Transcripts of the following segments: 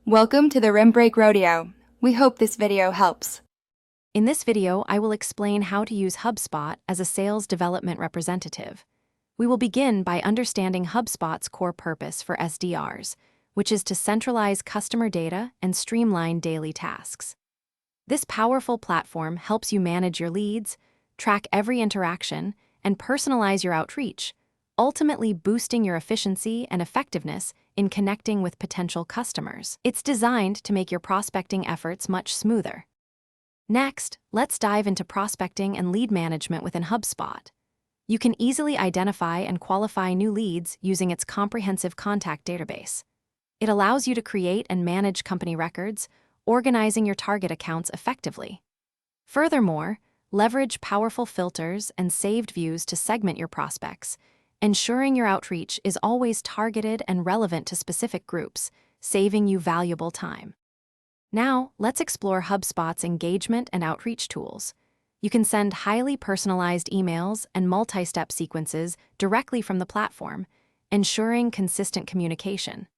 Welcome to the Rim Break Rodeo. We hope this video helps. In this video, I will explain how to use HubSpot as a sales development representative. We will begin by understanding HubSpot's core purpose for SDRs, which is to centralize customer data and streamline daily tasks. This powerful platform helps you manage your leads, track every interaction, and personalize your outreach, ultimately boosting your efficiency and effectiveness in connecting with potential customers. It's designed to make your prospecting efforts much smoother. Next, let's dive into prospecting and lead management within HubSpot. You can easily identify and qualify new leads using its comprehensive contact database. It allows you to create and manage company records, organizing your target accounts effectively. Furthermore, leverage powerful filters and saved views to segment your prospects, ensuring your outreach is always targeted and relevant to specific groups, saving you valuable time. Now, let's explore HubSpot's engagement and outreach tools. You can send highly personalized emails and multi-step sequences directly from the platform, ensuring consistent communication.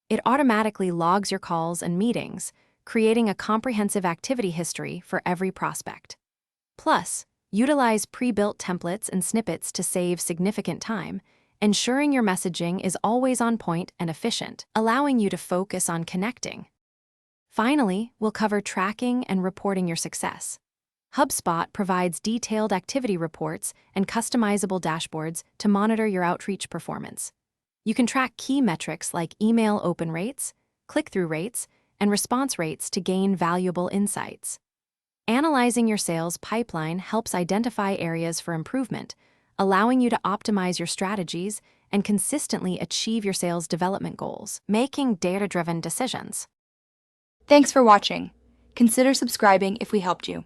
It automatically logs your calls and meetings, creating a comprehensive activity history for every prospect. Plus, utilize pre-built templates and snippets to save significant time, ensuring your messaging is always on point and efficient, allowing you to focus on connecting. Finally, we'll cover tracking and reporting your success. HubSpot provides detailed activity reports and customizable dashboards to monitor your outreach performance. You can track key metrics like email open rates, click-through rates, and response rates to gain valuable insights. Analyzing your sales pipeline helps identify areas for improvement, allowing you to optimize your strategies and consistently achieve your sales development goals, making data-driven decisions. Thanks for watching. Consider subscribing if we helped you.